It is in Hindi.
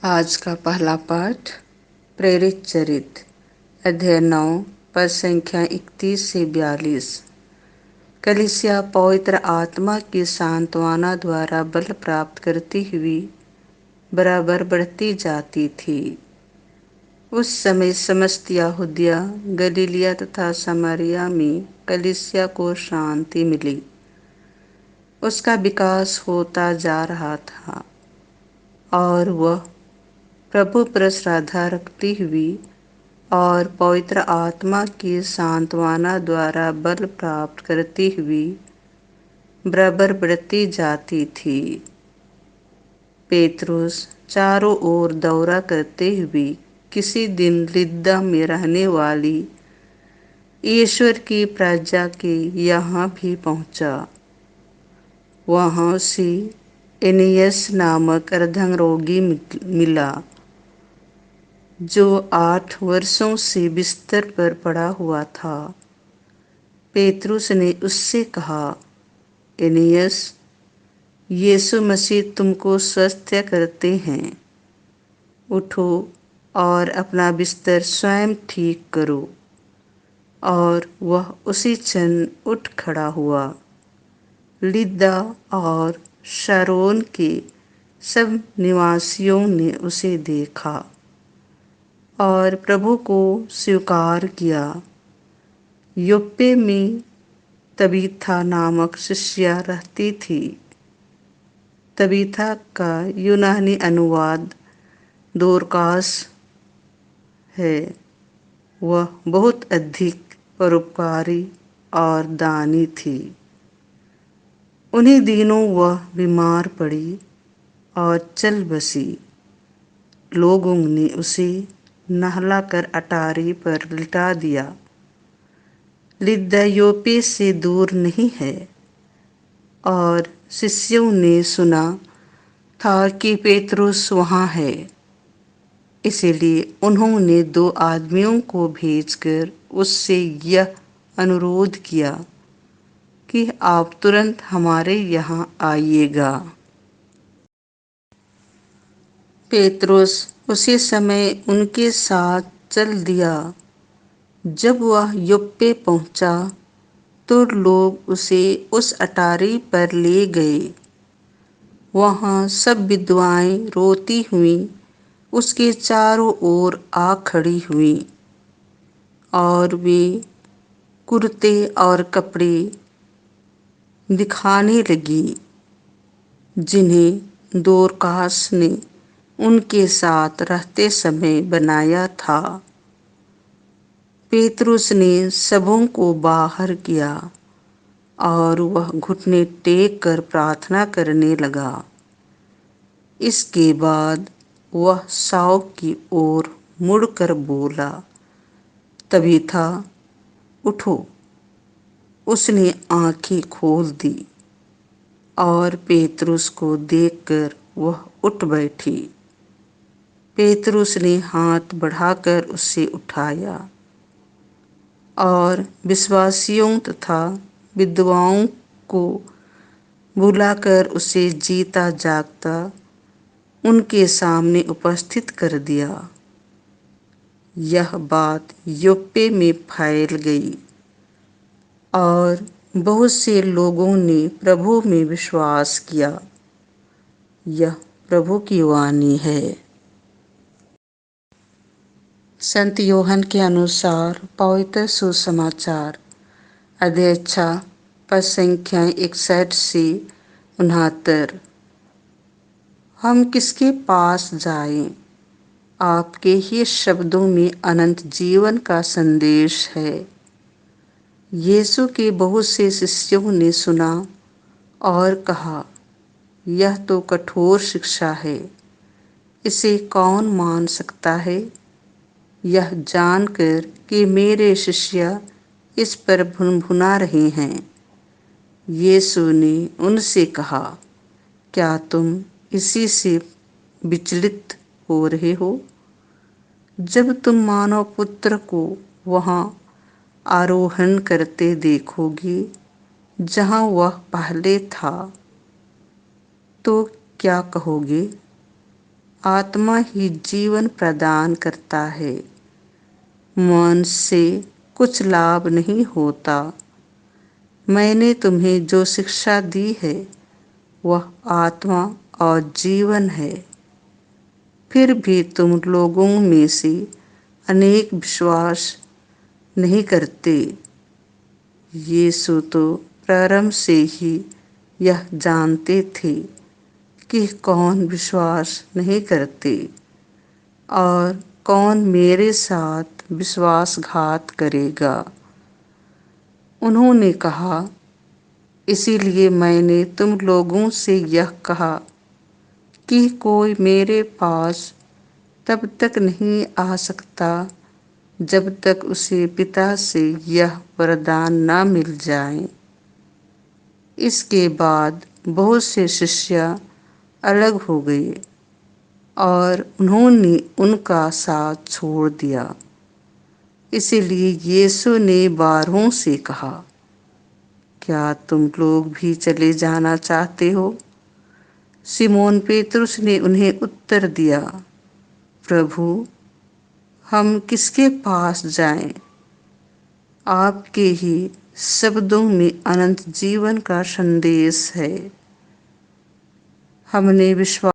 आज का पहला पाठ प्रेरित चरित्र अध्याय 9 पद संख्या 31 से 42। कलीसिया पवित्र आत्मा की सांत्वना द्वारा बल प्राप्त करती हुई बराबर बढ़ती जाती थी। उस समय समस्त यहूदिया, गलीलिया तथा समारिया में कलीसिया को शांति मिली। उसका विकास होता जा रहा था और वह प्रभु पर श्रद्धा रखती हुई और पवित्र आत्मा की सांत्वना द्वारा बल प्राप्त करती हुई बराबर बढ़ती जाती थी। पेतरुस चारों ओर दौरा करते हुए किसी दिन लिद्दा में रहने वाली ईश्वर की प्रजा के यहाँ भी पहुँचा। वहाँ से एनियस नामक अर्धंग रोगी मिला, जो 8 वर्षों से बिस्तर पर पड़ा हुआ था। पेतरुस ने उससे कहा, एनियस, यीशु मसीह तुमको स्वस्थ करते हैं। उठो और अपना बिस्तर स्वयं ठीक करो। और वह उसी क्षण उठ खड़ा हुआ। लिद्दा और शारोन के सब निवासियों ने उसे देखा और प्रभु को स्वीकार किया। योप्पे में तबीथा नामक शिष्या रहती थी। तबीथा का यूनानी अनुवाद दोरकास है। वह बहुत अधिक परोपकारी और दानी थी। उन्हीं दिनों वह बीमार पड़ी और चल बसी। लोगों ने उसे नहलाकर अटारी पर लिटा दिया। लिद्दा योप्पे से दूर नहीं है और शिष्यों ने सुना था कि पेतरुस वहाँ है। इसलिए उन्होंने 2 आदमियों को भेजकर उससे यह अनुरोध किया कि आप तुरंत हमारे यहाँ आइएगा। पेतरुस उसी समय उनके साथ चल दिया। जब वह योप्पे पहुंचा तो लोग उसे उस अटारी पर ले गए। वहां सब विधवाएं रोती हुई उसके चारों ओर आ खड़ी हुई और वे कुर्ते और कपड़े दिखाने लगी, जिन्हें दोरकास ने उनके साथ रहते समय बनाया था। पेतरुस ने सबों को बाहर किया और वह घुटने टेक कर प्रार्थना करने लगा। इसके बाद वह साव की ओर मुड़कर बोला, तबीथा, उठो। उसने आंखें खोल दी और पेतरुस को देखकर वह उठ बैठी। पेतरुस ने हाथ बढ़ाकर उसे उठाया और विश्वासियों तथा विधवाओं को बुलाकर उसे जीता जागता उनके सामने उपस्थित कर दिया। यह बात योप्पे में फैल गई और बहुत से लोगों ने प्रभु में विश्वास किया। यह प्रभु की वाणी है। संत यूहन्ना के अनुसार पवित्र सुसमाचार अध्याय 6 पद संख्या 61 से 69। हम किसके पास जाएं? आपके ही शब्दों में अनंत जीवन का संदेश है। यीशु के बहुत से शिष्यों ने सुना और कहा, यह तो कठोर शिक्षा है, इसे कौन मान सकता है? यह जानकर कि मेरे शिष्य इस पर भुनभुना रहे हैं, यीशु ने उनसे कहा, क्या तुम इसी से विचलित हो रहे हो? जब तुम मानव पुत्र को वहाँ आरोहण करते देखोगे जहाँ वह पहले था, तो क्या कहोगे? आत्मा ही जीवन प्रदान करता है। मन से कुछ लाभ नहीं होता। मैंने तुम्हें जो शिक्षा दी है वह आत्मा और जीवन है। फिर भी तुम लोगों में से अनेक विश्वास नहीं करते। यीशु तो प्रारंभ से ही यह जानते थे कि कौन विश्वास नहीं करते और कौन मेरे साथ विश्वासघात करेगा। उन्होंने कहा, इसीलिए मैंने तुम लोगों से यह कहा कि कोई मेरे पास तब तक नहीं आ सकता जब तक उसे पिता से यह वरदान न मिल जाए। इसके बाद बहुत से शिष्य अलग हो गए और उन्होंने उनका साथ छोड़ दिया। इसीलिए यीशु ने 12 से कहा, क्या तुम लोग भी चले जाना चाहते हो? सिमोन पेतरुस ने उन्हें उत्तर दिया, प्रभु, हम किसके पास जाएं? आपके ही शब्दों में अनंत जीवन का संदेश है। हमने विश्वास